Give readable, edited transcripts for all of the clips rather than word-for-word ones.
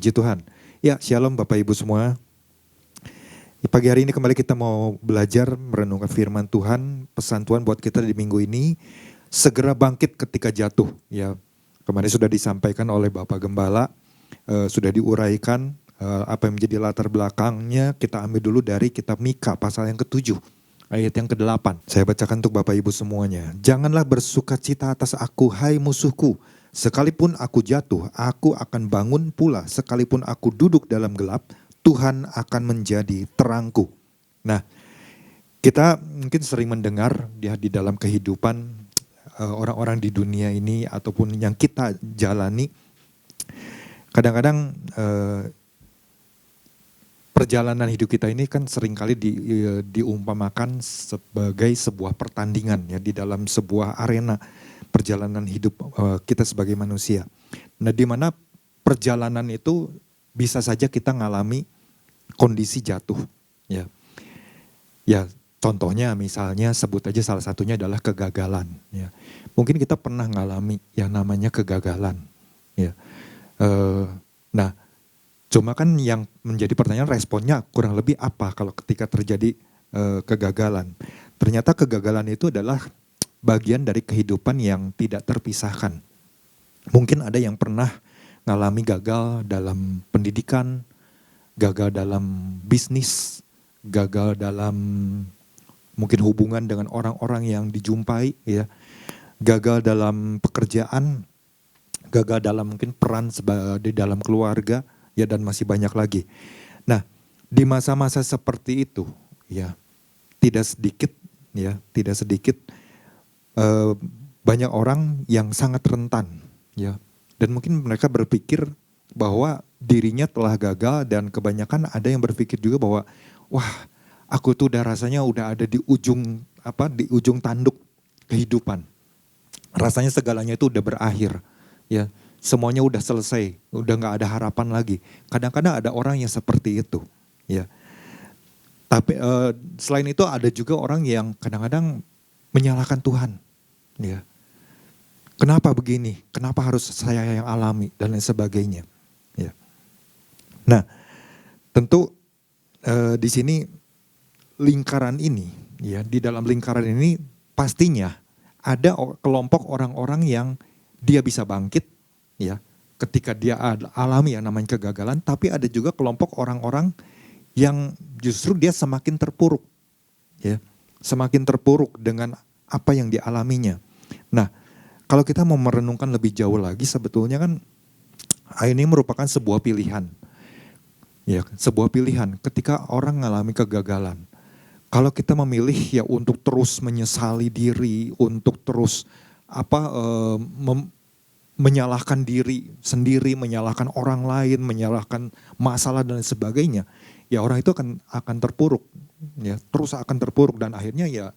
Puji Tuhan. Ya, shalom Bapak Ibu semua. Pagi hari ini kembali kita mau belajar merenungkan firman Tuhan. Pesan Tuhan buat kita di minggu ini, segera bangkit ketika jatuh. Ya, kemarin sudah disampaikan oleh Bapak Gembala, sudah diuraikan apa yang menjadi latar belakangnya. Kita ambil dulu dari kitab Mika pasal yang ke-7. Ayat yang ke-8. Saya bacakan untuk Bapak Ibu semuanya. Janganlah bersuka cita atas aku, hai musuhku. Sekalipun aku jatuh, aku akan bangun pula. Sekalipun aku duduk dalam gelap, Tuhan akan menjadi terangku. Nah, kita mungkin sering mendengar di dalam kehidupan orang-orang di dunia ini ataupun yang kita jalani. Kadang-kadang perjalanan hidup kita ini kan seringkali diumpamakan sebagai sebuah pertandingan ya di dalam sebuah arena perjalanan hidup kita sebagai manusia. Nah, di mana perjalanan itu bisa saja kita ngalami kondisi jatuh ya. Ya, contohnya misalnya sebut aja salah satunya adalah kegagalan ya. Mungkin kita pernah ngalami yang namanya kegagalan ya. Nah, cuma kan yang menjadi pertanyaan responnya kurang lebih apa kalau ketika terjadi kegagalan. Ternyata kegagalan itu adalah bagian dari kehidupan yang tidak terpisahkan. Mungkin ada yang pernah ngalami gagal dalam pendidikan, gagal dalam bisnis, gagal dalam mungkin hubungan dengan orang-orang yang dijumpai, ya, gagal dalam pekerjaan, gagal dalam mungkin peran di dalam keluarga, ya, dan masih banyak lagi. Nah, di masa-masa seperti itu, ya, tidak sedikit banyak orang yang sangat rentan, ya, dan mungkin mereka berpikir bahwa dirinya telah gagal dan kebanyakan ada yang berpikir juga bahwa wah, aku tuh rasanya udah ada di ujung tanduk kehidupan, rasanya segalanya itu udah berakhir, ya, semuanya udah selesai, udah nggak ada harapan lagi. Kadang-kadang ada orang yang seperti itu, ya. Tapi selain itu ada juga orang yang kadang-kadang menyalahkan Tuhan. Ya, kenapa begini? Kenapa harus saya yang alami dan lain sebagainya? Ya. Nah, tentu di sini lingkaran ini, ya, di dalam lingkaran ini pastinya ada kelompok orang-orang yang dia bisa bangkit, ya, ketika dia alami yang namanya kegagalan. Tapi ada juga kelompok orang-orang yang justru dia semakin terpuruk, ya, semakin terpuruk dengan apa yang dialaminya. Nah, kalau kita mau merenungkan lebih jauh lagi, sebetulnya kan ini merupakan sebuah pilihan. Ya, sebuah pilihan ketika orang mengalami kegagalan. Kalau kita memilih ya untuk terus menyesali diri, untuk terus menyalahkan diri sendiri, menyalahkan orang lain, menyalahkan masalah dan sebagainya, ya orang itu akan terpuruk, ya, terus akan terpuruk dan akhirnya ya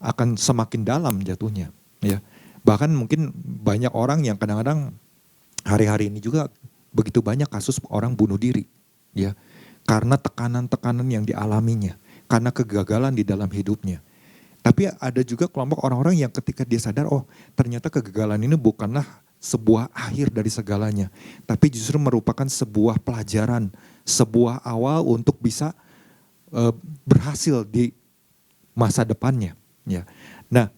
akan semakin dalam jatuhnya, ya. Bahkan mungkin banyak orang yang kadang-kadang hari-hari ini juga begitu banyak kasus orang bunuh diri, ya, karena tekanan-tekanan yang dialaminya, karena kegagalan di dalam hidupnya. Tapi ada juga kelompok orang-orang yang ketika dia sadar, oh ternyata kegagalan ini bukanlah sebuah akhir dari segalanya, tapi justru merupakan sebuah pelajaran, sebuah awal untuk bisa berhasil di masa depannya. Ya, nah,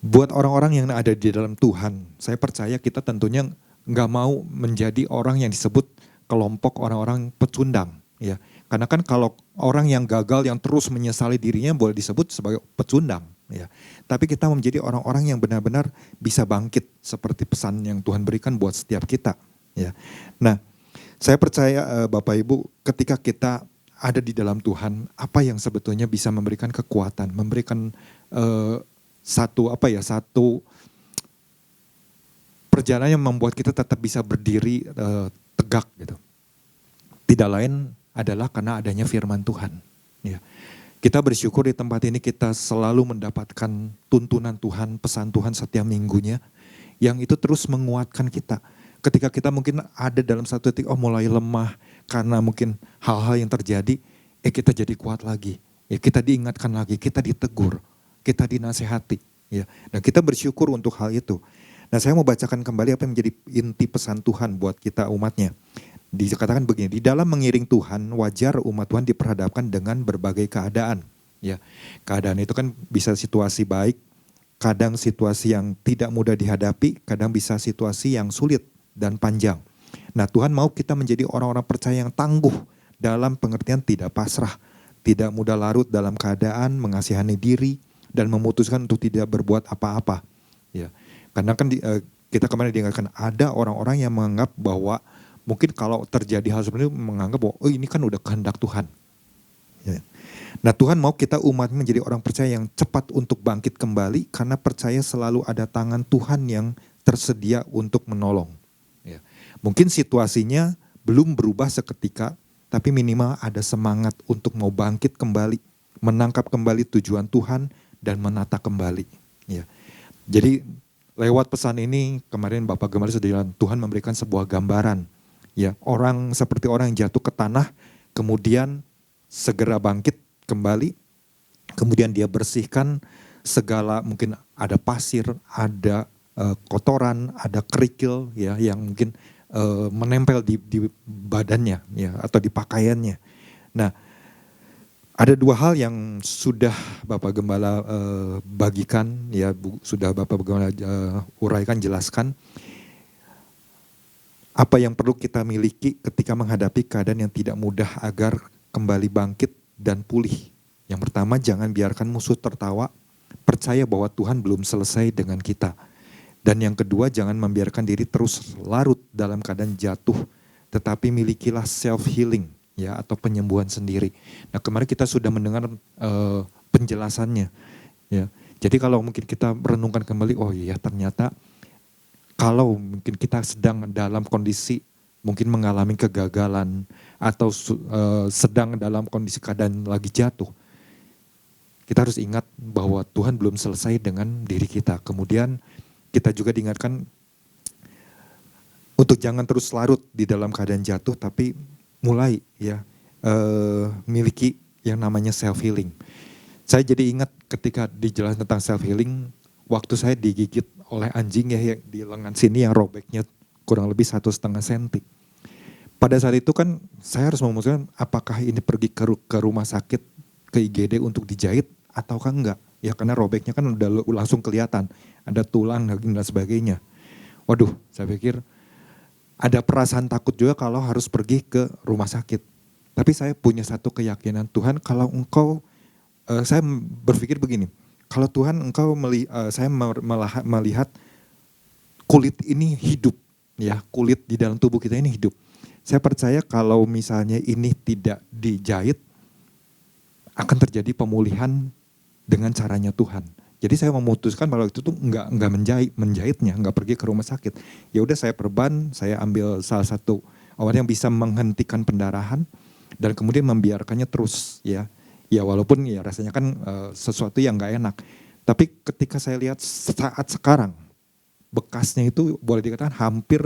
buat orang-orang yang ada di dalam Tuhan, saya percaya kita tentunya nggak mau menjadi orang yang disebut kelompok orang-orang pecundang, ya. Karena kan kalau orang yang gagal yang terus menyesali dirinya boleh disebut sebagai pecundang, ya. Tapi kita menjadi orang-orang yang benar-benar bisa bangkit seperti pesan yang Tuhan berikan buat setiap kita, ya. Nah, saya percaya Bapak Ibu, ketika kita ada di dalam Tuhan, apa yang sebetulnya bisa memberikan kekuatan, memberikan satu perjalanan yang membuat kita tetap bisa berdiri tegak gitu. Tidak lain adalah karena adanya firman Tuhan. Ya. Kita bersyukur di tempat ini kita selalu mendapatkan tuntunan Tuhan, pesan Tuhan setiap minggunya, yang itu terus menguatkan kita. Ketika kita mungkin ada dalam satu titik, mulai lemah karena mungkin hal-hal yang terjadi, kita jadi kuat lagi. Ya, kita diingatkan lagi, kita ditegur, kita dinasehati. Ya. Dan kita bersyukur untuk hal itu. Nah, saya mau bacakan kembali apa yang menjadi inti pesan Tuhan buat kita umatnya. Dikatakan begini, di dalam mengiring Tuhan, wajar umat Tuhan diperhadapkan dengan berbagai keadaan. Ya, keadaan itu kan bisa situasi baik, kadang situasi yang tidak mudah dihadapi, kadang bisa situasi yang sulit dan panjang. Nah, Tuhan mau kita menjadi orang-orang percaya yang tangguh dalam pengertian tidak pasrah, tidak mudah larut dalam keadaan, mengasihani diri, dan memutuskan untuk tidak berbuat apa-apa. Ya, karena kan kita kemarin diingatkan ada orang-orang yang menganggap bahwa mungkin kalau terjadi hal seperti itu menganggap bahwa oh ini kan udah kehendak Tuhan. Ya. Nah, Tuhan mau kita umat menjadi orang percaya yang cepat untuk bangkit kembali karena percaya selalu ada tangan Tuhan yang tersedia untuk menolong. Ya. Mungkin situasinya belum berubah seketika, tapi minimal ada semangat untuk mau bangkit kembali, menangkap kembali tujuan Tuhan dan menata kembali. Ya. Jadi lewat pesan ini kemarin Bapak Gembala sudah bilang Tuhan memberikan sebuah gambaran. Ya, orang seperti orang yang jatuh ke tanah, kemudian segera bangkit kembali, kemudian dia bersihkan segala mungkin ada pasir, ada kotoran, ada kerikil ya yang mungkin menempel di badannya ya atau di pakaiannya. Nah, ada dua hal yang sudah Bapak Gembala bagikan ya, sudah Bapak Gembala uraikan, jelaskan. Apa yang perlu kita miliki ketika menghadapi keadaan yang tidak mudah agar kembali bangkit dan pulih. Yang pertama, jangan biarkan musuh tertawa, percaya bahwa Tuhan belum selesai dengan kita. Dan yang kedua, jangan membiarkan diri terus larut dalam keadaan jatuh, tetapi milikilah self-healing ya atau penyembuhan sendiri. Nah, kemarin kita sudah mendengar penjelasannya. Ya. Jadi kalau mungkin kita merenungkan kembali, oh iya ternyata kalau mungkin kita sedang dalam kondisi mungkin mengalami kegagalan atau sedang dalam kondisi keadaan lagi jatuh, kita harus ingat bahwa Tuhan belum selesai dengan diri kita. Kemudian kita juga diingatkan untuk jangan terus larut di dalam keadaan jatuh, tapi mulai ya miliki yang namanya self healing. Saya jadi ingat ketika dijelaskan tentang self healing, waktu saya digigit oleh anjing ya di lengan sini yang robeknya kurang lebih 1,5 senti. Pada saat itu kan saya harus memutuskan apakah ini pergi ke rumah sakit, ke IGD untuk dijahit ataukah enggak. Ya karena robeknya kan udah langsung kelihatan, ada tulang daging dan sebagainya. Waduh, saya pikir ada perasaan takut juga kalau harus pergi ke rumah sakit. Tapi saya punya satu keyakinan, Tuhan kalau engkau, saya berpikir begini, kalau Tuhan engkau saya melihat kulit ini hidup, ya kulit di dalam tubuh kita ini hidup. Saya percaya kalau misalnya ini tidak dijahit, akan terjadi pemulihan dengan caranya Tuhan. Jadi saya memutuskan pada waktu itu enggak menjahitnya, enggak pergi ke rumah sakit. Ya udah saya perban, saya ambil salah satu obat yang bisa menghentikan pendarahan dan kemudian membiarkannya terus ya. Ya walaupun ya rasanya kan sesuatu yang gak enak. Tapi ketika saya lihat saat sekarang, bekasnya itu boleh dikatakan hampir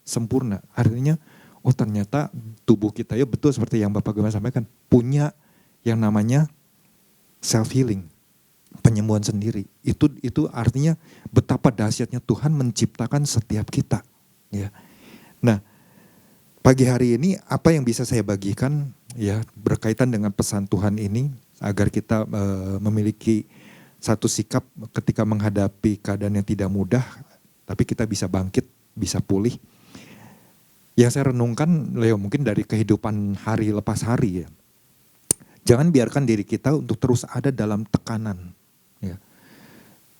sempurna. Artinya, oh ternyata tubuh kita ya betul seperti yang Bapak Gembala sampaikan, punya yang namanya self healing, penyembuhan sendiri. Itu artinya betapa dahsyatnya Tuhan menciptakan setiap kita. Ya. Nah, pagi hari ini apa yang bisa saya bagikan ya berkaitan dengan pesan Tuhan ini agar kita memiliki satu sikap ketika menghadapi keadaan yang tidak mudah, tapi kita bisa bangkit, bisa pulih. Yang saya renungkan, Leo, mungkin dari kehidupan hari lepas hari ya. Jangan biarkan diri kita untuk terus ada dalam tekanan. Ya.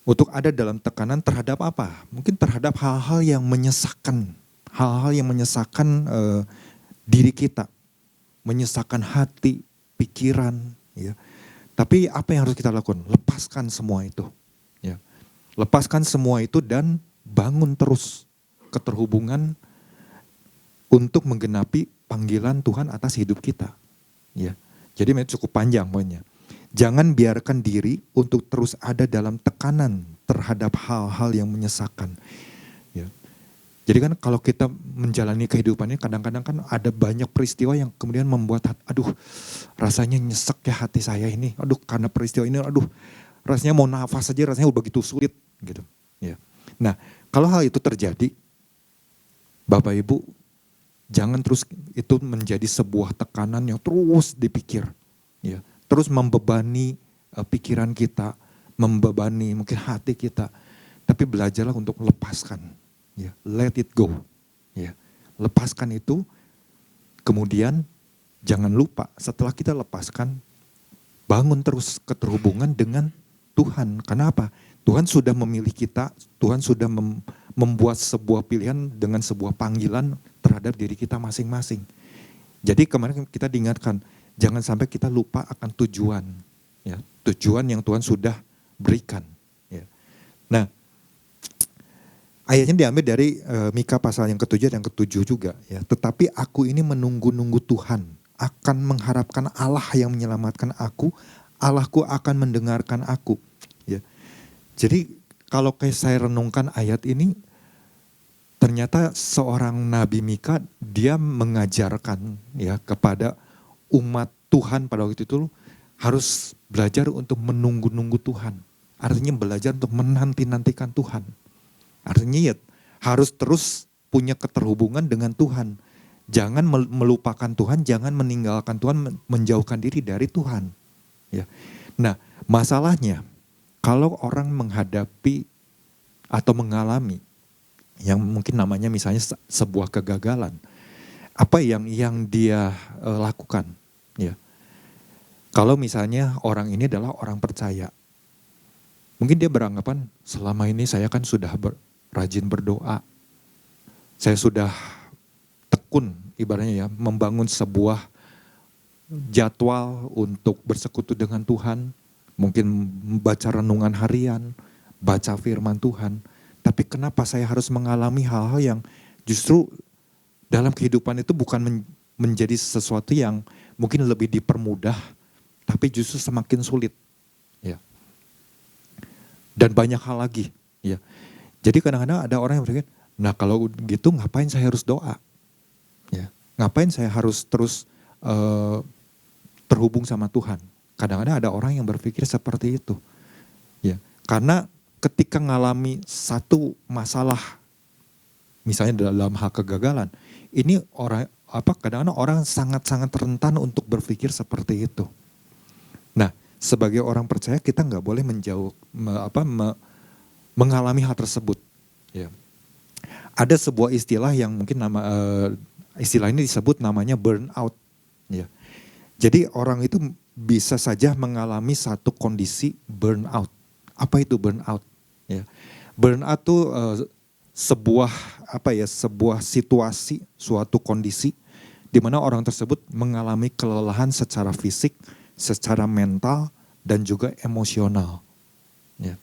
Untuk ada dalam tekanan terhadap apa? Mungkin terhadap hal-hal yang menyesakkan. Hal-hal yang menyesakkan diri kita, menyesakkan hati, pikiran. Ya. Tapi apa yang harus kita lakukan? Lepaskan semua itu. Ya. Lepaskan semua itu dan bangun terus keterhubungan untuk menggenapi panggilan Tuhan atas hidup kita. Ya. Jadi cukup panjang poinnya. Jangan biarkan diri untuk terus ada dalam tekanan terhadap hal-hal yang menyesakkan. Ya. Jadi kan kalau kita menjalani kehidupan ini kadang-kadang kan ada banyak peristiwa yang kemudian membuat aduh rasanya nyesek ya hati saya ini. Aduh karena peristiwa ini aduh rasanya mau nafas saja rasanya begitu sulit gitu. Ya. Nah Kalau hal itu terjadi, Bapak Ibu, jangan terus itu menjadi sebuah tekanan yang terus dipikir, ya, terus membebani pikiran kita, membebani mungkin hati kita. Tapi belajarlah untuk lepaskan, ya, let it go, ya, lepaskan itu. Kemudian jangan lupa setelah kita lepaskan, bangun terus keterhubungan dengan Tuhan. Karena apa? Tuhan sudah memilih kita, Tuhan sudah membuat sebuah pilihan dengan sebuah panggilan terhadap diri kita masing-masing. Jadi kemarin kita diingatkan, jangan sampai kita lupa akan tujuan, ya, tujuan yang Tuhan sudah berikan. Ya. Nah, ayatnya diambil dari Mika pasal yang ke-7 dan ke-7 juga. Ya. Tetapi aku ini menunggu-nunggu Tuhan, akan mengharapkan Allah yang menyelamatkan aku, Allahku akan mendengarkan aku. Ya. Jadi kalau kayak saya renungkan ayat ini, ternyata seorang Nabi Mika, dia mengajarkan, ya, kepada umat Tuhan pada waktu itu harus belajar untuk menunggu-nunggu Tuhan. Artinya belajar untuk menanti-nantikan Tuhan. Artinya ya harus terus punya keterhubungan dengan Tuhan. Jangan melupakan Tuhan, jangan meninggalkan Tuhan, menjauhkan diri dari Tuhan. Ya. Nah, masalahnya kalau orang menghadapi atau mengalami yang mungkin namanya misalnya sebuah kegagalan, apa yang dia lakukan? Ya. Kalau misalnya orang ini adalah orang percaya, mungkin dia beranggapan selama ini saya kan sudah rajin berdoa, saya sudah tekun ibaratnya, ya, membangun sebuah jadwal untuk bersekutu dengan Tuhan, mungkin membaca renungan harian, baca firman Tuhan. Tapi kenapa saya harus mengalami hal-hal yang justru dalam kehidupan itu bukan menjadi sesuatu yang mungkin lebih dipermudah, tapi justru semakin sulit. Ya. Dan banyak hal lagi. Ya. Jadi kadang-kadang ada orang yang berpikir, nah kalau gitu ngapain saya harus doa? Ya. Ngapain saya harus terus terhubung sama Tuhan? Kadang-kadang ada orang yang berpikir seperti itu. Ya. Karena ketika ngalami satu masalah, misalnya dalam hal kegagalan, ini kadang-kadang orang sangat-sangat rentan untuk berpikir seperti itu. Nah, sebagai orang percaya kita nggak boleh mengalami hal tersebut. Ya. Ada sebuah istilah yang mungkin istilah ini disebut namanya burnout. Ya. Jadi orang itu bisa saja mengalami satu kondisi burnout. Apa itu burnout? Ya. Burnout itu sebuah situasi, suatu kondisi di mana orang tersebut mengalami kelelahan secara fisik, secara mental, dan juga emosional. Ya.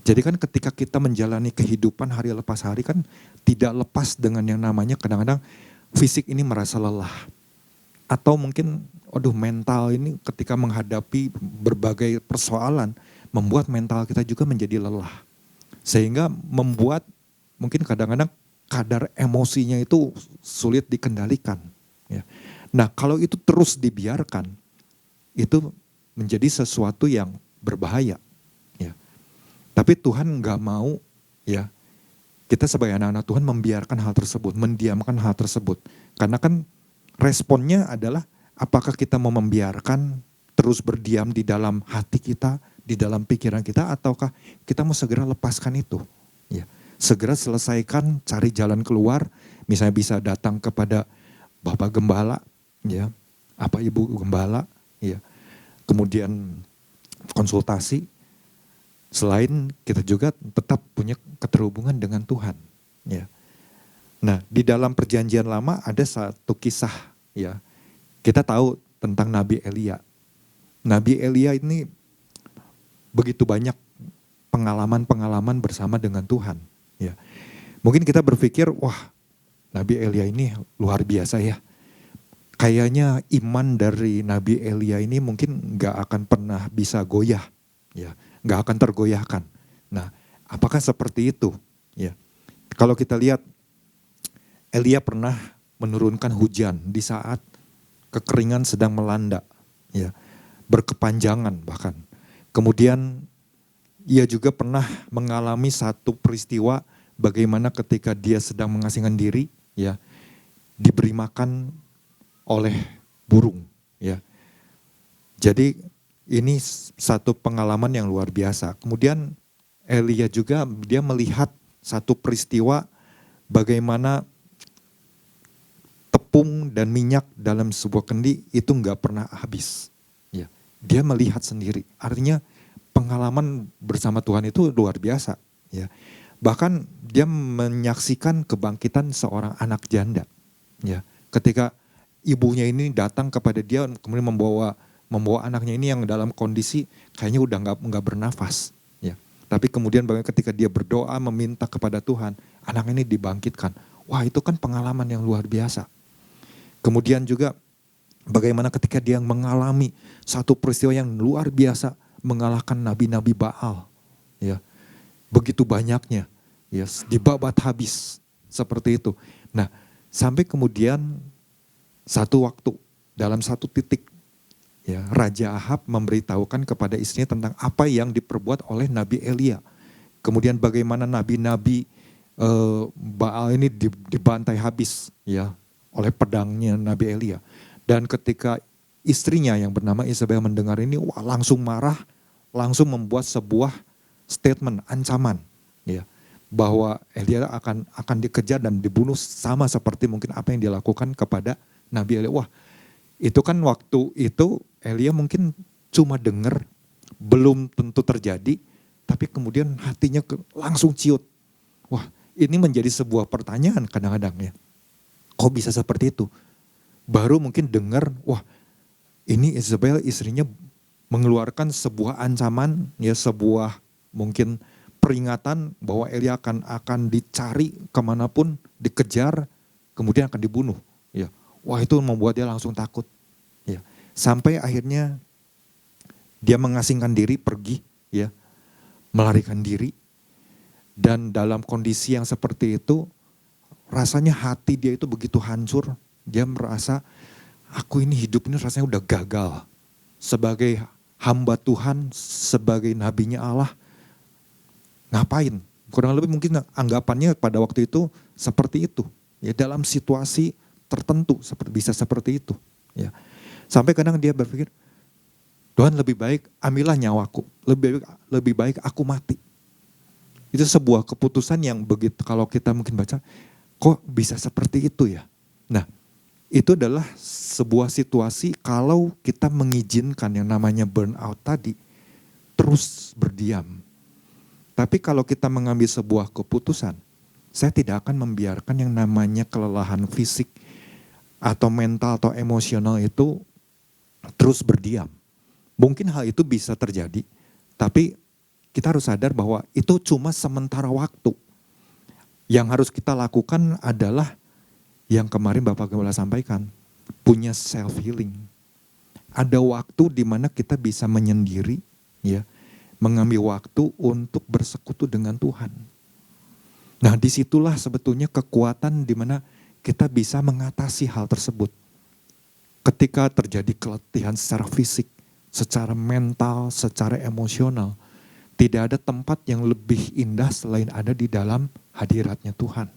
Jadi kan ketika kita menjalani kehidupan hari lepas hari kan tidak lepas dengan yang namanya kadang-kadang fisik ini merasa lelah. Atau mungkin mental ini ketika menghadapi berbagai persoalan membuat mental kita juga menjadi lelah. Sehingga membuat mungkin kadang-kadang kadar emosinya itu sulit dikendalikan. Ya. Nah kalau itu terus dibiarkan, itu menjadi sesuatu yang berbahaya. Ya. Tapi Tuhan gak mau, ya, kita sebagai anak-anak Tuhan membiarkan hal tersebut, mendiamkan hal tersebut. Karena kan responnya adalah apakah kita mau membiarkan terus berdiam di dalam hati kita, di dalam pikiran kita, ataukah kita mau segera lepaskan itu. Ya. Segera selesaikan, cari jalan keluar, misalnya bisa datang kepada Bapak Gembala, ya, apa Ibu Gembala, ya. Kemudian konsultasi. Selain kita juga tetap punya keterhubungan dengan Tuhan. Ya. Nah di dalam perjanjian lama ada satu kisah. Ya. Kita tahu tentang Nabi Elia. Nabi Elia ini begitu banyak pengalaman-pengalaman bersama dengan Tuhan. Ya. Mungkin kita berpikir, wah Nabi Elia ini luar biasa ya. Kayaknya iman dari Nabi Elia ini mungkin gak akan pernah bisa goyah. Ya. Gak akan tergoyahkan. Nah, apakah seperti itu? Ya, kalau kita lihat, Elia pernah menurunkan hujan di saat kekeringan sedang melanda, ya, berkepanjangan bahkan. Kemudian ia juga pernah mengalami satu peristiwa bagaimana ketika dia sedang mengasingkan diri, ya, diberi makan oleh burung, ya. Jadi ini satu pengalaman yang luar biasa. Kemudian Elia juga dia melihat satu peristiwa bagaimana tepung dan minyak dalam sebuah kendi itu nggak pernah habis. Ya, dia melihat sendiri. Artinya pengalaman bersama Tuhan itu luar biasa. Ya, bahkan dia menyaksikan kebangkitan seorang anak janda. Ya, ketika ibunya ini datang kepada dia kemudian membawa anaknya ini yang dalam kondisi kayaknya udah nggak bernafas. Ya, tapi kemudian ketika dia berdoa meminta kepada Tuhan, anak ini dibangkitkan. Wah, itu kan pengalaman yang luar biasa. Kemudian juga bagaimana ketika dia mengalami satu peristiwa yang luar biasa, mengalahkan nabi-nabi Baal, ya, begitu banyaknya, ya, dibabat habis seperti itu. Nah, sampai kemudian satu waktu dalam satu titik, ya, Raja Ahab memberitahukan kepada istrinya tentang apa yang diperbuat oleh Nabi Elia. Kemudian bagaimana nabi-nabi Baal ini dibantai habis, ya, oleh pedangnya Nabi Elia. Dan ketika istrinya yang bernama Isabel mendengar ini, wah, langsung marah, langsung membuat sebuah statement, ancaman, ya, bahwa Elia akan dikejar dan dibunuh sama seperti mungkin apa yang dilakukan kepada Nabi Elia. Wah, itu kan waktu itu Elia mungkin cuma dengar, belum tentu terjadi, tapi kemudian hatinya langsung ciut. Wah, ini menjadi sebuah pertanyaan kadang-kadang, ya. Kok bisa seperti itu? Baru mungkin dengar, wah, ini Isabel istrinya mengeluarkan sebuah ancaman, ya, sebuah mungkin peringatan bahwa Elia akan dicari kemanapun, dikejar, kemudian akan dibunuh. Ya, wah, itu membuat dia langsung takut. Ya, sampai akhirnya dia mengasingkan diri, pergi, ya, melarikan diri. Dan dalam kondisi yang seperti itu, rasanya hati dia itu begitu hancur. Dia merasa, aku ini hidup ini rasanya udah gagal. Sebagai hamba Tuhan, sebagai nabinya Allah, ngapain? Kurang lebih mungkin anggapannya pada waktu itu seperti itu. Ya, dalam situasi tertentu bisa seperti itu. Ya. Sampai kadang dia berpikir, Tuhan lebih baik ambillah nyawaku, lebih baik aku mati. Itu sebuah keputusan yang begitu kalau kita mungkin baca, kok bisa seperti itu ya? Nah, itu adalah sebuah situasi kalau kita mengizinkan yang namanya burnout tadi terus berdiam. Tapi kalau kita mengambil sebuah keputusan, saya tidak akan membiarkan yang namanya kelelahan fisik atau mental atau emosional itu terus berdiam. Mungkin hal itu bisa terjadi, tapi kita harus sadar bahwa itu cuma sementara waktu. Yang harus kita lakukan adalah yang kemarin Bapak Gembala sampaikan, punya self healing. Ada waktu di mana kita bisa menyendiri, ya, mengambil waktu untuk bersekutu dengan Tuhan. Nah, disitulah sebetulnya kekuatan di mana kita bisa mengatasi hal tersebut. Ketika terjadi keletihan secara fisik, secara mental, secara emosional, tidak ada tempat yang lebih indah selain ada di dalam hadiratnya Tuhan.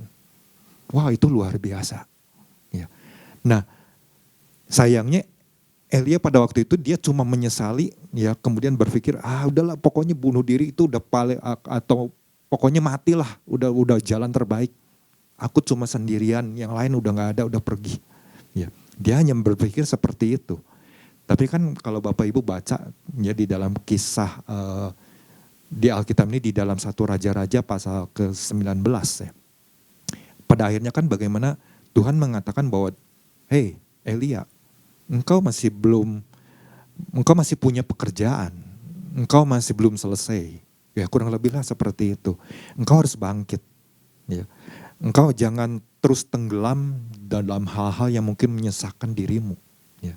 Wah, itu luar biasa. Ya. Nah, sayangnya Elia pada waktu itu dia cuma menyesali, ya, kemudian berpikir, udahlah pokoknya bunuh diri itu udah paling, atau pokoknya matilah, udah jalan terbaik. Aku cuma sendirian, yang lain udah nggak ada, udah pergi. Ya, dia hanya berpikir seperti itu. Tapi kan kalau Bapak Ibu baca, ya, di dalam kisah di Alkitab ini di dalam 1 Raja-Raja pasal ke-19, ya. Pada akhirnya kan bagaimana Tuhan mengatakan bahwa, hey Elia, engkau masih punya pekerjaan, engkau masih belum selesai. Ya, kurang lebihlah seperti itu. Engkau harus bangkit. Ya. Engkau jangan terus tenggelam dalam hal-hal yang mungkin menyesakkan dirimu. Ya.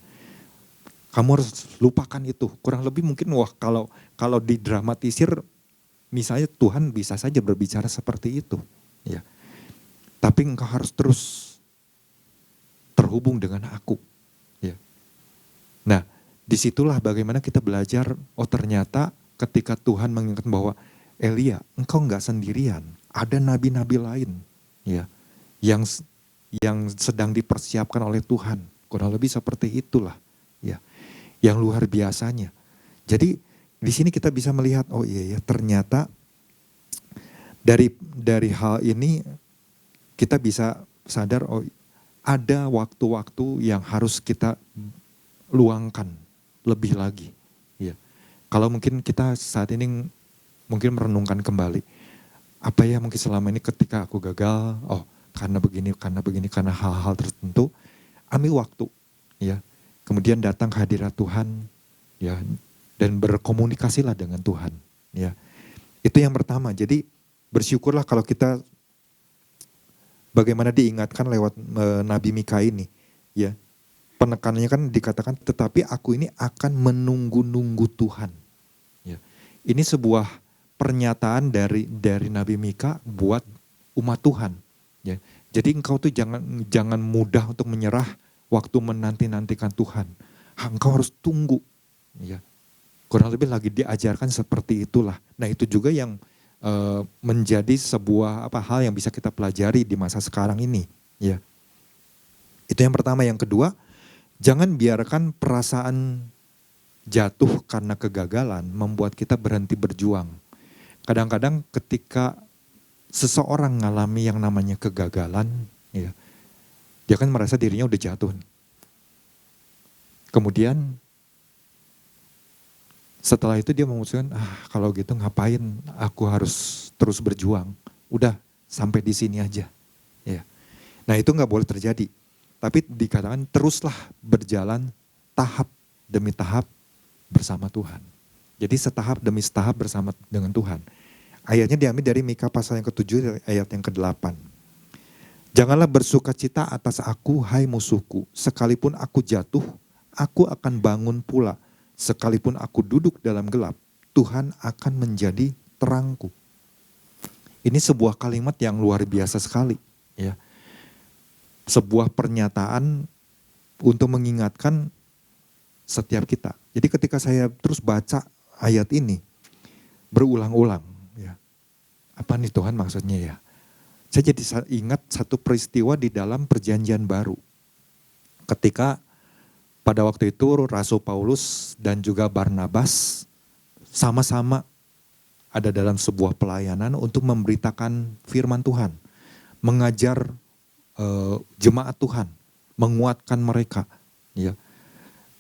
Kamu harus lupakan itu. Kurang lebih mungkin kalau didramatisir, misalnya Tuhan bisa saja berbicara seperti itu. Ya. Tapi engkau harus terus terhubung dengan aku. Ya. Nah, disitulah bagaimana kita belajar, oh ternyata ketika Tuhan mengingatkan bahwa Elia, engkau enggak sendirian. ada nabi-nabi lain ya yang yang sedang dipersiapkan oleh Tuhan. Kurang lebih seperti itulah ya. Yang luar biasanya. Jadi di sini kita bisa melihat oh iya ya ternyata dari hal ini kita bisa sadar oh ada waktu-waktu yang harus kita luangkan lebih lagi. Ya. Kalau mungkin kita saat ini mungkin merenungkan kembali apa ya mungkin selama ini ketika aku gagal, oh karena begini, karena hal-hal tertentu, ambil waktu, ya. Kemudian datang ke hadirat Tuhan, ya, dan berkomunikasilah dengan Tuhan, ya. Itu yang pertama. Jadi bersyukurlah kalau kita bagaimana diingatkan lewat Nabi Mika ini, ya. Penekanannya kan dikatakan, tetapi aku ini akan menunggu-nunggu Tuhan. Ya. Ini sebuah pernyataan dari Nabi Mika buat umat Tuhan. Ya. Jadi engkau tuh jangan mudah untuk menyerah waktu menanti-nantikan Tuhan. Engkau harus tunggu. Ya. Kurang lebih lagi diajarkan seperti itulah. Nah itu juga yang menjadi sebuah hal yang bisa kita pelajari di masa sekarang ini. Ya. Itu yang pertama. Yang kedua, jangan biarkan perasaan jatuh karena kegagalan membuat kita berhenti berjuang. Kadang-kadang ketika seseorang ngalami yang namanya kegagalan, ya, dia kan merasa dirinya udah jatuh. Kemudian setelah itu dia memutuskan, kalau gitu ngapain aku harus terus berjuang. Udah sampai di sini aja. Ya. Nah itu gak boleh terjadi. Tapi dikatakan teruslah berjalan tahap demi tahap bersama Tuhan. Jadi setahap demi setahap bersama dengan Tuhan. Ayatnya diambil dari Mika pasal yang ke-7 ayat yang ke-8. Janganlah bersuka cita atas aku, hai musuhku. Sekalipun aku jatuh, aku akan bangun pula. Sekalipun aku duduk dalam gelap, Tuhan akan menjadi terangku. Ini sebuah kalimat yang luar biasa sekali. Ya. Sebuah pernyataan untuk mengingatkan setiap kita. Jadi ketika saya terus baca ayat ini, berulang-ulang. Ya. Apa nih Tuhan maksudnya ya? Saya jadi ingat satu peristiwa di dalam perjanjian baru. Ketika pada waktu itu Rasul Paulus dan juga Barnabas sama-sama ada dalam sebuah pelayanan untuk memberitakan firman Tuhan. Mengajar jemaat Tuhan, menguatkan mereka. Ya.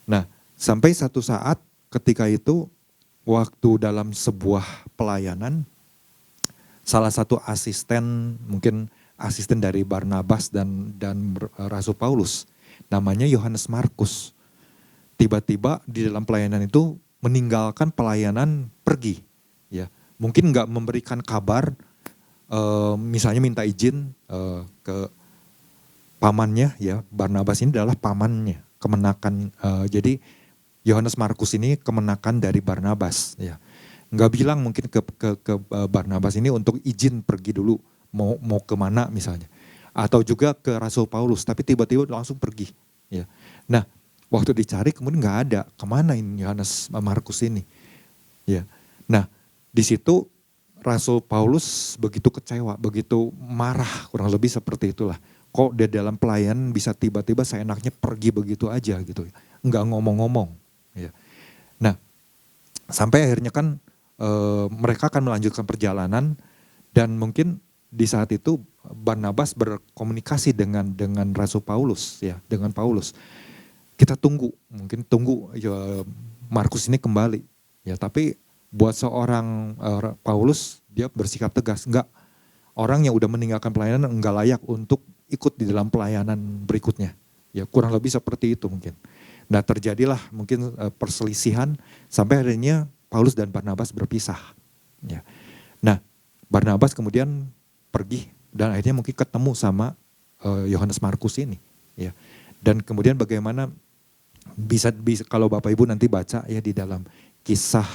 Nah sampai satu saat ketika itu waktu dalam sebuah pelayanan, salah satu asisten, mungkin asisten dari Barnabas dan Rasul Paulus, namanya Yohanes Markus. Tiba-tiba di dalam pelayanan itu meninggalkan pelayanan pergi. Ya, mungkin nggak memberikan kabar, misalnya minta izin ke pamannya, ya Barnabas ini adalah pamannya, kemenakan. Jadi Yohanes Markus ini kemenakan dari Barnabas. Ya, nggak bilang mungkin ke Barnabas ini untuk izin pergi dulu, mau kemana misalnya, atau juga ke Rasul Paulus, tapi tiba-tiba langsung pergi. Ya, nah waktu dicari kemudian nggak ada, kemana ini Yohanes Markus ini? Ya, nah di situ Rasul Paulus begitu kecewa, begitu marah, kurang lebih seperti itulah. Kok di dalam pelayanan bisa tiba-tiba seenaknya pergi begitu aja gitu, nggak ngomong-ngomong. Ya. Nah sampai akhirnya kan mereka akan melanjutkan perjalanan dan mungkin di saat itu Barnabas berkomunikasi dengan Rasul Paulus, ya dengan Paulus. Kita tunggu, mungkin tunggu ya, Markus ini kembali. Ya tapi buat seorang Paulus dia bersikap tegas, enggak. Orang yang udah meninggalkan pelayanan enggak layak untuk ikut di dalam pelayanan berikutnya. Ya kurang lebih seperti itu mungkin. Nah terjadilah mungkin perselisihan sampai akhirnya Paulus dan Barnabas berpisah. Ya. Nah Barnabas kemudian pergi dan akhirnya mungkin ketemu sama Yohanes Markus ini. Ya. Dan kemudian bagaimana bisa kalau Bapak Ibu nanti baca ya di dalam kisah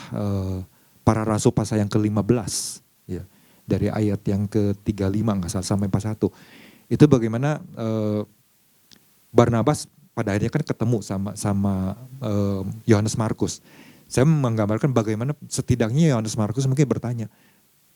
para rasul pasal yang ke-15. Ya. Dari ayat yang ke-35 nggak salah sampai 41. Itu bagaimana Barnabas pada akhirnya kan ketemu sama Yohanes Markus. Saya menggambarkan bagaimana setidaknya Yohanes Markus mungkin bertanya,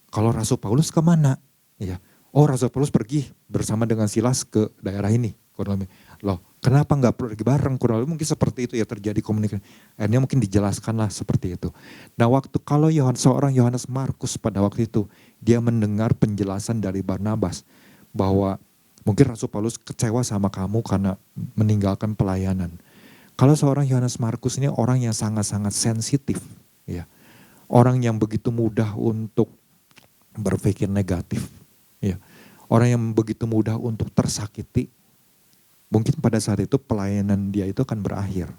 kalau Rasul Paulus kemana? Ya. Oh, Rasul Paulus pergi bersama dengan Silas ke daerah ini. Kurang lebih. Loh, kenapa nggak pergi bareng? Kurang lebih mungkin seperti itu ya terjadi komunikasi. Akhirnya mungkin dijelaskanlah seperti itu. Nah, kalau seorang Yohanes Markus pada waktu itu, dia mendengar penjelasan dari Barnabas bahwa mungkin Rasul Paulus kecewa sama kamu karena meninggalkan pelayanan. Kalau seorang Yohanes Markus ini orang yang sangat-sangat sensitif, ya, orang yang begitu mudah untuk berpikir negatif, ya, orang yang begitu mudah untuk tersakiti. Mungkin pada saat itu pelayanan dia itu akan berakhir.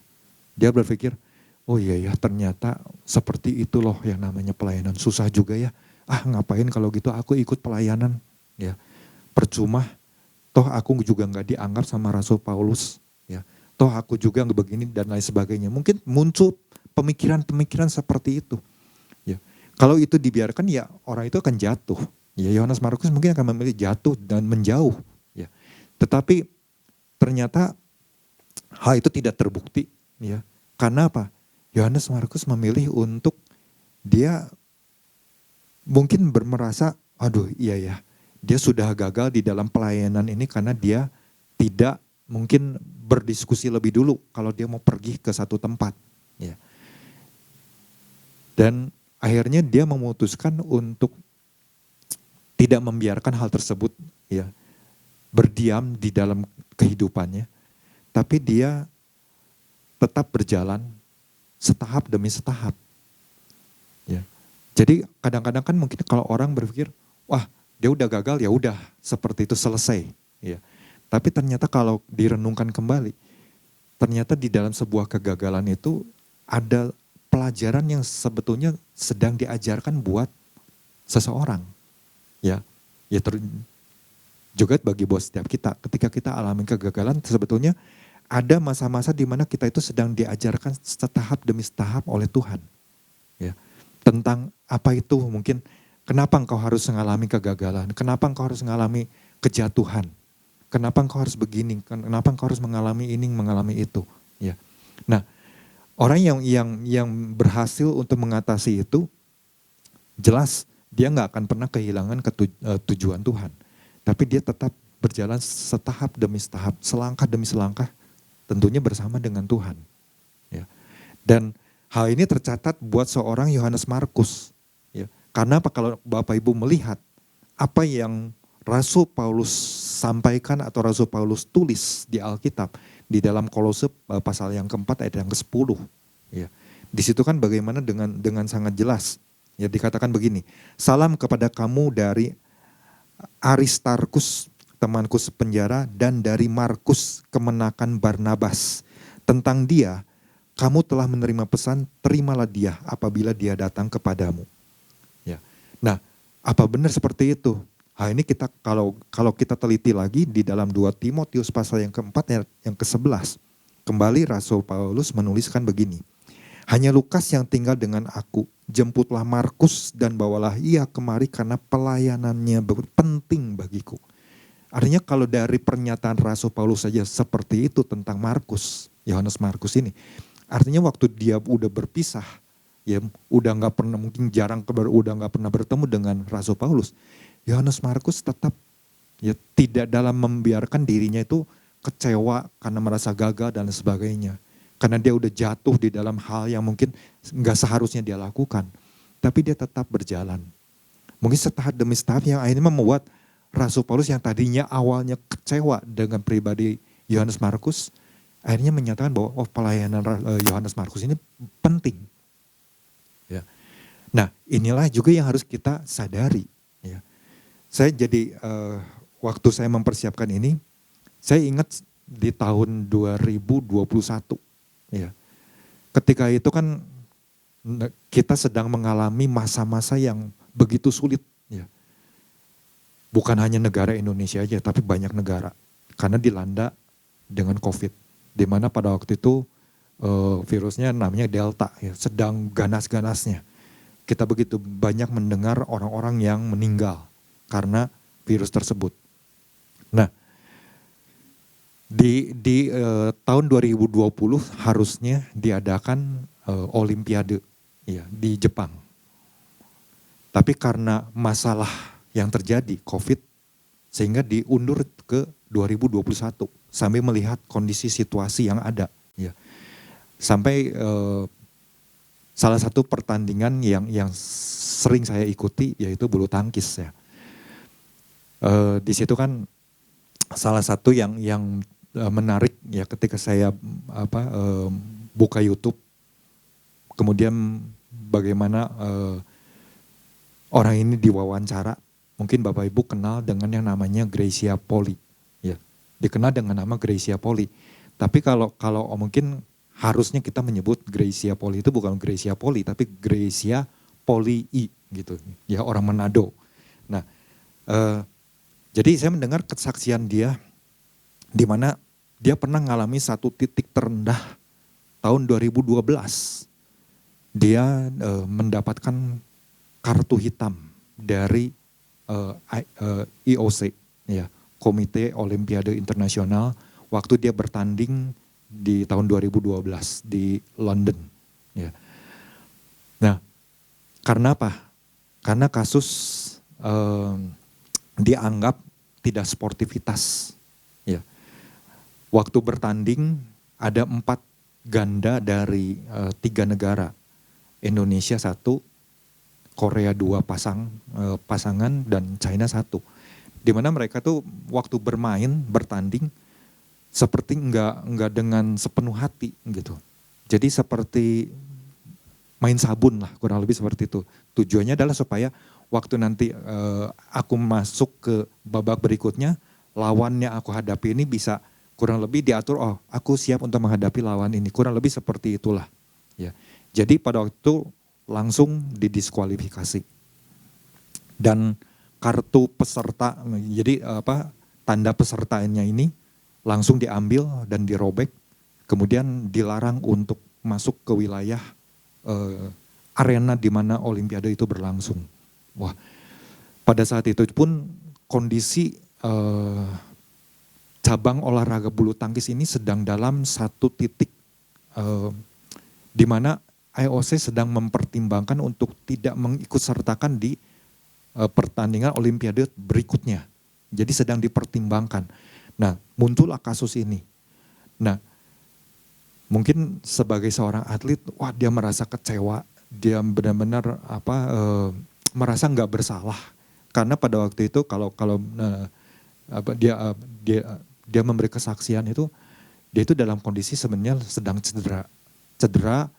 Dia berpikir, oh iya ya ternyata seperti itu loh yang namanya pelayanan. Susah juga ya. Ah ngapain kalau gitu aku ikut pelayanan. Ya, percuma. Toh aku juga nggak dianggap sama Rasul Paulus. Ya, toh aku juga nggak begini dan lain sebagainya. Mungkin muncul pemikiran-pemikiran seperti itu. Ya, kalau itu dibiarkan ya orang itu akan jatuh. Ya, Yohanes Markus mungkin akan memilih jatuh dan menjauh. Ya, tetapi ternyata hal itu tidak terbukti, ya. Karena apa? Yohanes Markus memilih untuk dia mungkin merasa, aduh iya ya, dia sudah gagal di dalam pelayanan ini karena dia tidak mungkin berdiskusi lebih dulu kalau dia mau pergi ke satu tempat, ya. Dan akhirnya dia memutuskan untuk tidak membiarkan hal tersebut, ya, berdiam di dalam kehidupannya, tapi dia tetap berjalan setahap demi setahap. Ya. Jadi kadang-kadang kan mungkin kalau orang berpikir, wah dia udah gagal ya udah seperti itu selesai. Ya. Tapi ternyata kalau direnungkan kembali, ternyata di dalam sebuah kegagalan itu ada pelajaran yang sebetulnya sedang diajarkan buat seseorang. Ya, ya juga bagi buat setiap kita, ketika kita alami kegagalan sebetulnya ada masa-masa di mana kita itu sedang diajarkan setahap demi setahap oleh Tuhan. Ya, tentang apa itu mungkin, kenapa engkau harus mengalami kegagalan, kenapa engkau harus mengalami kejatuhan, kenapa engkau harus begini, kenapa engkau harus mengalami ini, mengalami itu. Ya, nah orang yang berhasil untuk mengatasi itu, jelas dia nggak akan pernah kehilangan tujuan Tuhan. Tapi dia tetap berjalan setahap demi setahap, selangkah demi selangkah, tentunya bersama dengan Tuhan. Ya. Dan hal ini tercatat buat seorang Yohanes Markus. Ya. Karena apa, kalau Bapak Ibu melihat apa yang Rasul Paulus sampaikan atau Rasul Paulus tulis di Alkitab, di dalam Kolose pasal yang keempat ayat yang ke-10. Ya. Di situ kan bagaimana dengan sangat jelas. Ya, dikatakan begini, salam kepada kamu dari Aristarkus, temanku sepenjara, dan dari Markus, kemenakan Barnabas. Tentang dia, kamu telah menerima pesan, terimalah dia apabila dia datang kepadamu. Ya. Nah, apa benar seperti itu? Hal ini kita kalau kita teliti lagi di dalam 2 Timotius pasal yang keempat yang ke-11. Kembali Rasul Paulus menuliskan begini. Hanya Lukas yang tinggal dengan aku. Jemputlah Markus dan bawalah ia kemari karena pelayanannya penting bagiku. Artinya kalau dari pernyataan Rasul Paulus saja seperti itu tentang Markus, Yohanes Markus ini. Artinya waktu dia udah berpisah, ya udah nggak pernah, mungkin udah nggak pernah bertemu dengan Rasul Paulus. Yohanes Markus tetap ya tidak dalam membiarkan dirinya itu kecewa karena merasa gagal dan sebagainya. Karena dia udah jatuh di dalam hal yang mungkin nggak seharusnya dia lakukan. Tapi dia tetap berjalan. Mungkin setahap demi setahap yang akhirnya membuat Rasul Paulus yang tadinya awalnya kecewa dengan pribadi Yohanes Markus, akhirnya menyatakan bahwa pelayanan Yohanes Markus ini penting. Ya. Nah inilah juga yang harus kita sadari. Ya. Saya jadi waktu saya mempersiapkan ini, saya ingat di tahun 2021. Ya. Ketika itu kan kita sedang mengalami masa-masa yang begitu sulit. Ya. Bukan hanya negara Indonesia aja, tapi banyak negara. Karena dilanda dengan COVID. Di mana pada waktu itu virusnya namanya Delta, ya, sedang ganas-ganasnya. Kita begitu banyak mendengar orang-orang yang meninggal karena virus tersebut. Nah, di tahun 2020 harusnya diadakan Olimpiade ya, di Jepang. Tapi karena masalah yang terjadi COVID sehingga diundur ke 2021 sambil melihat kondisi situasi yang ada ya. Sampai salah satu pertandingan yang sering saya ikuti yaitu bulu tangkis ya. Di situ kan salah satu yang menarik ya ketika saya buka YouTube, kemudian bagaimana orang ini diwawancara, mungkin Bapak Ibu kenal dengan yang namanya Gracia Poli, ya, dikenal dengan nama Gracia Poli. Tapi kalau mungkin harusnya kita menyebut Gracia Poli itu bukan Gracia Poli, tapi Gracia Polii gitu, ya orang Manado. Nah, jadi saya mendengar kesaksian dia, di mana dia pernah mengalami satu titik terendah tahun 2012. Dia mendapatkan kartu hitam dari IOC, ya, Komite Olimpiade Internasional, waktu dia bertanding di tahun 2012 di London. Ya. Nah, karena apa? Karena kasus dianggap tidak sportivitas. Ya. Waktu bertanding ada 4 ganda dari 3 negara, Indonesia 1, Korea 2 pasangan dan China 1. Di mana mereka tuh waktu bertanding seperti enggak dengan sepenuh hati gitu. Jadi seperti main sabun lah, kurang lebih seperti itu. Tujuannya adalah supaya waktu nanti aku masuk ke babak berikutnya, lawannya aku hadapi ini bisa kurang lebih diatur, oh aku siap untuk menghadapi lawan ini. Kurang lebih seperti itulah. Ya. Jadi pada waktu itu langsung didiskualifikasi. Dan kartu peserta, jadi tanda pesertanya ini langsung diambil dan dirobek. Kemudian dilarang untuk masuk ke wilayah arena di mana Olimpiade itu berlangsung. Wah, pada saat itu pun kondisi cabang olahraga bulu tangkis ini sedang dalam satu titik di mana IOC sedang mempertimbangkan untuk tidak mengikutsertakan di pertandingan Olimpiade berikutnya. Jadi sedang dipertimbangkan. Nah, muncullah kasus ini. Nah, mungkin sebagai seorang atlet, wah dia merasa kecewa, dia benar-benar merasa nggak bersalah. Karena pada waktu itu kalau dia memberi kesaksian itu, dia itu dalam kondisi sebenarnya sedang cedera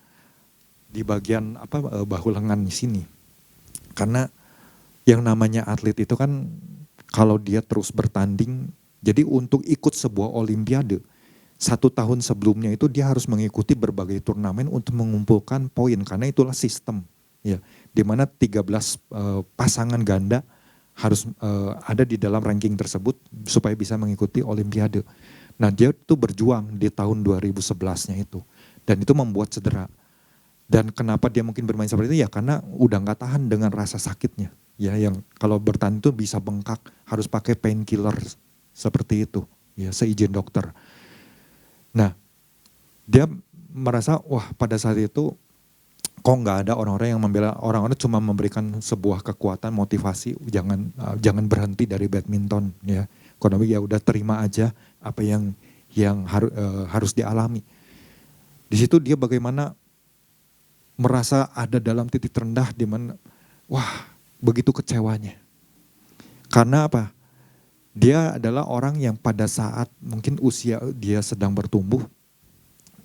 di bagian bahu lengan di sini. Karena yang namanya atlet itu kan kalau dia terus bertanding, jadi untuk ikut sebuah Olimpiade 1 tahun sebelumnya itu dia harus mengikuti berbagai turnamen untuk mengumpulkan poin, karena itulah sistem ya, di mana 13 pasangan ganda harus ada di dalam ranking tersebut supaya bisa mengikuti Olimpiade. Nah, dia tuh berjuang di tahun 2011-nya itu, dan itu membuat cedera. Dan kenapa dia mungkin bermain seperti itu ya, karena udah nggak tahan dengan rasa sakitnya ya, yang kalau bertanding itu bisa bengkak, harus pakai painkiller seperti itu ya, seizin dokter. Nah, dia merasa wah pada saat itu kok nggak ada orang-orang yang membela, orang-orang cuma memberikan sebuah kekuatan, motivasi, jangan berhenti dari badminton ya. Kurang lebih ya udah terima aja apa yang harus dialami. Di situ dia bagaimana merasa ada dalam titik terendah di mana wah begitu kecewanya. Karena apa? Dia adalah orang yang pada saat mungkin usia dia sedang bertumbuh,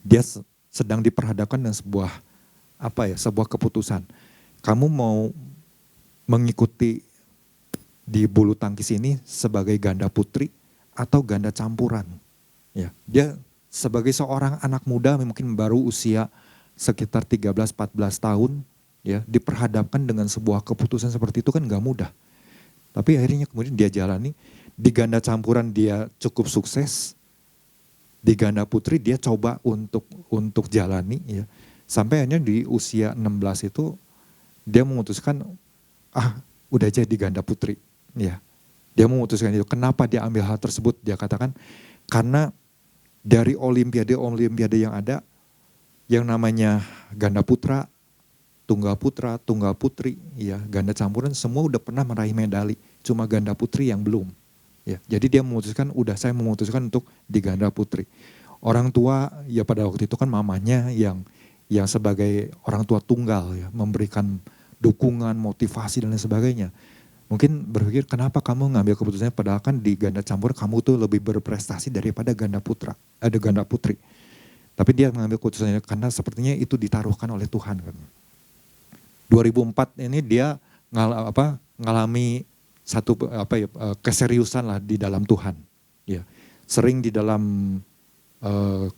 dia sedang diperhadapkan dengan sebuah keputusan. Kamu mau mengikuti di bulu tangkis ini sebagai ganda putri atau ganda campuran? Ya, dia sebagai seorang anak muda mungkin baru usia sekitar 13-14 tahun ya, diperhadapkan dengan sebuah keputusan seperti itu kan gak mudah. Tapi akhirnya kemudian dia jalani. Di ganda campuran dia cukup sukses, di ganda putri dia coba untuk jalani ya. Sampai akhirnya di usia 16 itu dia memutuskan udah aja di ganda putri ya. Dia memutuskan itu. Kenapa dia ambil hal tersebut? Dia katakan karena dari olimpiade yang ada, yang namanya ganda putra tunggal putra, tunggal putri, ya ganda campuran semua udah pernah meraih medali, cuma ganda putri yang belum. Ya, jadi dia memutuskan, saya memutuskan untuk di ganda putri. Orang tua ya pada waktu itu kan mamanya yang sebagai orang tua tunggal ya memberikan dukungan, motivasi dan lain sebagainya. Mungkin berpikir kenapa kamu ngambil keputusannya padahal kan di ganda campur kamu tuh lebih berprestasi daripada ganda putra, ada ganda putri. Tapi dia mengambil keputusannya karena sepertinya itu ditaruhkan oleh Tuhan kan. 2004 ini dia ngalami satu keseriusan lah di dalam Tuhan. Ya, sering di dalam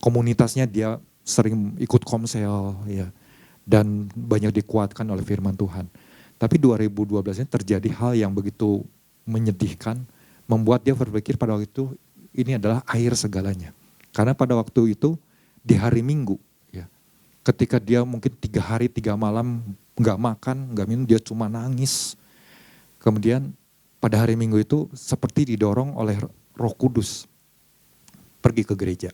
komunitasnya dia sering ikut komsel ya, dan banyak dikuatkan oleh firman Tuhan. Tapi 2012 ini terjadi hal yang begitu menyedihkan, membuat dia berpikir pada waktu itu ini adalah akhir segalanya. Karena pada waktu itu di hari Minggu, ya, ketika dia mungkin 3 hari 3 malam nggak makan, nggak minum, dia cuma nangis. Kemudian pada hari Minggu itu seperti didorong oleh Roh Kudus pergi ke gereja.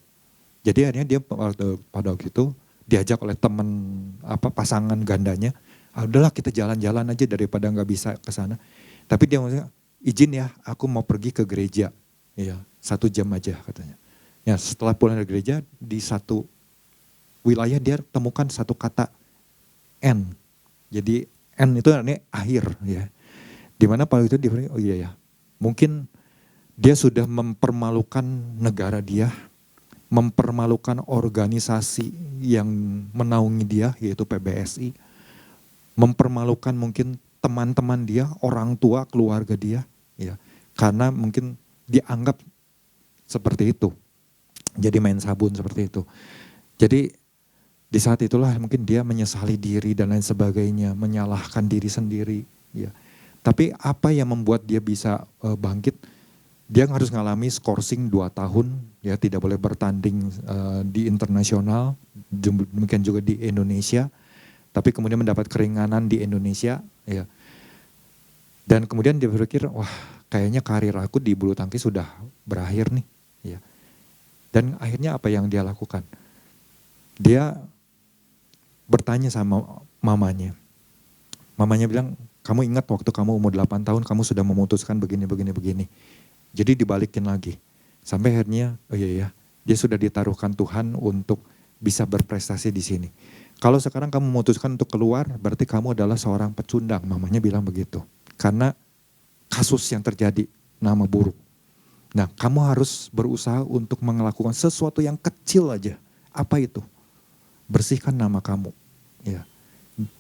Jadi akhirnya dia pada waktu itu diajak oleh teman pasangan gandanya, udahlah kita jalan-jalan aja daripada nggak bisa ke sana. Tapi dia maksudnya izin ya, aku mau pergi ke gereja, ya 1 jam aja katanya. Ya setelah pulang dari gereja di satu wilayah dia temukan satu kata N. Jadi N itu artinya akhir ya. Dimana pada itu dia berpikir, oh iya ya, mungkin dia sudah mempermalukan negara dia, mempermalukan organisasi yang menaungi dia yaitu PBSI, mempermalukan mungkin teman-teman dia, orang tua, keluarga dia, ya, karena mungkin dianggap seperti itu, jadi main sabun seperti itu. Jadi di saat itulah mungkin dia menyesali diri dan lain sebagainya, menyalahkan diri sendiri, ya. Tapi apa yang membuat dia bisa bangkit? Dia harus ngalami skorsing 2 tahun, ya tidak boleh bertanding di internasional, demikian juga di Indonesia. Tapi kemudian mendapat keringanan di Indonesia, ya. Dan kemudian dia berpikir, wah kayaknya karir aku di bulu tangkis sudah berakhir nih, ya. Dan akhirnya apa yang dia lakukan? Dia bertanya sama mamanya. Mamanya bilang, kamu ingat waktu kamu umur 8 tahun kamu sudah memutuskan begini. Jadi dibalikin lagi. Sampai akhirnya, oh iya ya, dia sudah ditaruhkan Tuhan untuk bisa berprestasi di sini. Kalau sekarang kamu memutuskan untuk keluar, berarti kamu adalah seorang pecundang. Mamanya bilang begitu. Karena kasus yang terjadi, nama buruk. Nah, kamu harus berusaha untuk melakukan sesuatu yang kecil aja. Apa itu? Bersihkan nama kamu. Ya.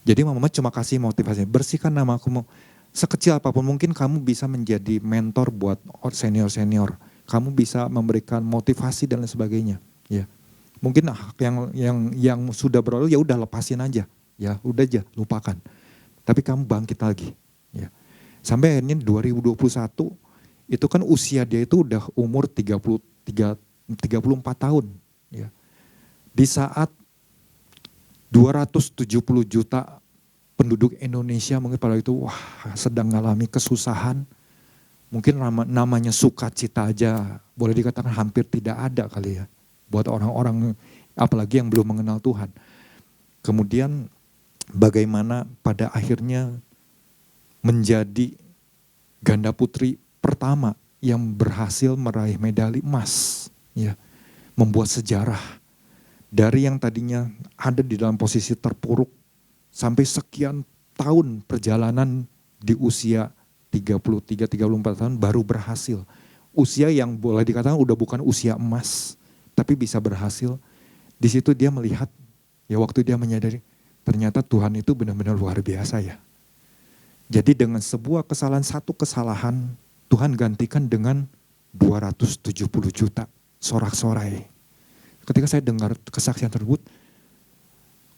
Jadi mama cuma kasih motivasi, bersihkan nama kamu. Sekecil apapun mungkin kamu bisa menjadi mentor buat senior-senior. Kamu bisa memberikan motivasi dan lain sebagainya. Ya. Mungkin yang sudah berlalu ya udah lepasin aja. Ya, udah aja lupakan. Tapi kamu bangkit lagi. Ya. Sampai akhirnya 2021 itu kan usia dia itu udah umur 34 tahun. Ya. Di saat 270 juta penduduk Indonesia mungkin pada itu sedang mengalami kesusahan. Mungkin namanya sukacita aja boleh dikatakan hampir tidak ada kali ya. Buat orang-orang apalagi yang belum mengenal Tuhan. Kemudian bagaimana pada akhirnya menjadi ganda putri pertama yang berhasil meraih medali emas. Ya, membuat sejarah. Dari yang tadinya ada di dalam posisi terpuruk sampai sekian tahun perjalanan di usia 33-34 tahun baru berhasil. Usia yang boleh dikatakan udah bukan usia emas, tapi bisa berhasil. Di situ dia melihat, ya waktu dia menyadari ternyata Tuhan itu benar-benar luar biasa ya. Jadi dengan sebuah kesalahan, satu kesalahan Tuhan gantikan dengan 270 juta sorak-sorai. Ketika saya dengar kesaksian tersebut,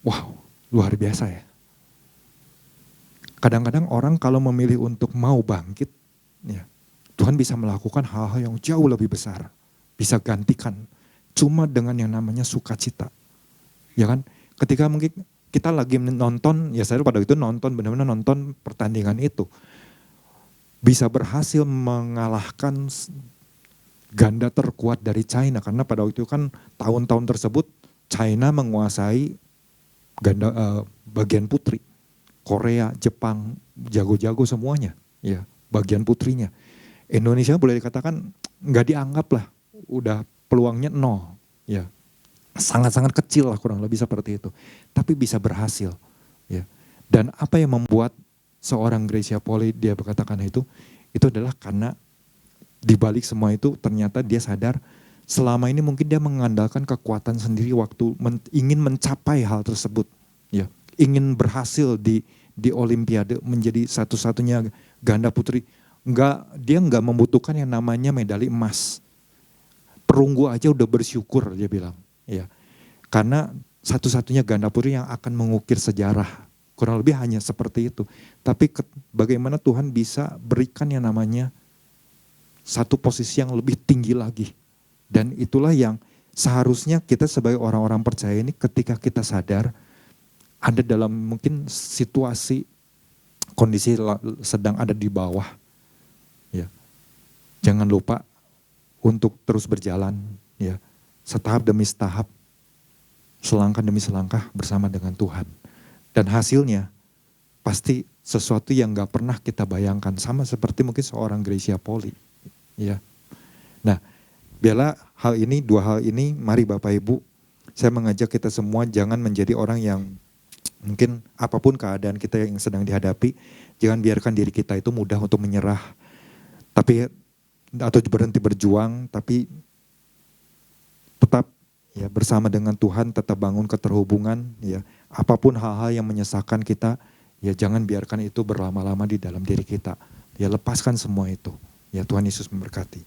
wow, luar biasa ya. Kadang-kadang orang kalau memilih untuk mau bangkit, ya, Tuhan bisa melakukan hal-hal yang jauh lebih besar. Bisa gantikan cuma dengan yang namanya sukacita. Ya kan? Ketika mungkin kita lagi nonton, ya saya pada itu nonton, benar-benar nonton pertandingan itu. Bisa berhasil mengalahkan ganda terkuat dari China karena pada waktu itu kan tahun-tahun tersebut China menguasai ganda bagian putri. Korea, Jepang, jago-jago semuanya, ya, bagian putrinya. Indonesia boleh dikatakan nggak dianggap lah, udah peluangnya nol, ya, sangat-sangat kecil lah kurang lebih seperti itu. Tapi bisa berhasil, ya. Dan apa yang membuat seorang Gracia Poli dia berkatakan itu adalah karena di balik semua itu ternyata dia sadar selama ini mungkin dia mengandalkan kekuatan sendiri waktu ingin mencapai hal tersebut, ya, ingin berhasil di Olimpiade menjadi satu-satunya ganda putri. Dia nggak membutuhkan yang namanya medali emas. Perunggu aja udah bersyukur dia bilang, ya. Karena satu-satunya ganda putri yang akan mengukir sejarah. Kurang lebih hanya seperti itu. Tapi bagaimana Tuhan bisa berikan yang namanya satu posisi yang lebih tinggi lagi. Dan itulah yang seharusnya kita sebagai orang-orang percaya ini ketika kita sadar ada dalam mungkin situasi kondisi sedang ada di bawah, ya, jangan lupa untuk terus berjalan, ya, setahap demi setahap, selangkah demi selangkah bersama dengan Tuhan. Dan hasilnya pasti sesuatu yang gak pernah kita bayangkan, sama seperti mungkin seorang Gracia Poli, ya. Nah, biarlah dua hal ini, mari Bapak Ibu, saya mengajak kita semua jangan menjadi orang yang mungkin apapun keadaan kita yang sedang dihadapi, jangan biarkan diri kita itu mudah untuk menyerah, atau berhenti berjuang, tapi tetap, ya, bersama dengan Tuhan, tetap bangun keterhubungan, ya. Apapun hal-hal yang menyesakkan kita, ya jangan biarkan itu berlama-lama di dalam diri kita. Ya lepaskan semua itu. Ya Tuhan Yesus memberkati.